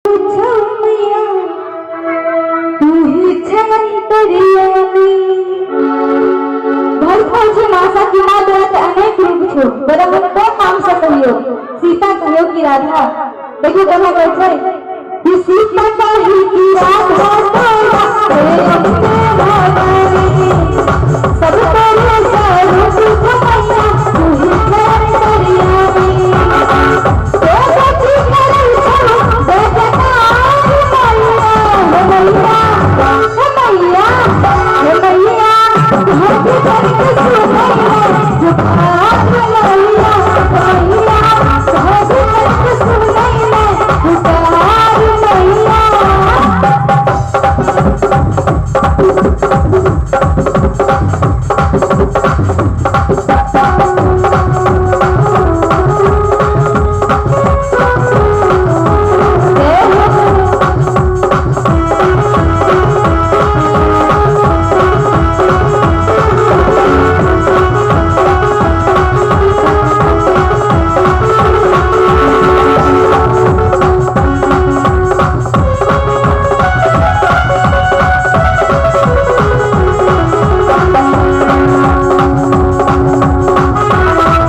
मैया तू ही छंतरियानी भरपूर छे मासा की मादरत अनेक रूप छो बराबर तो काम से कहियो सीता कहियो की राधा देखो कहां बैठे कि सीता कही की राधा सब तेरे स्वरूप मैया तू ही छंतरियानी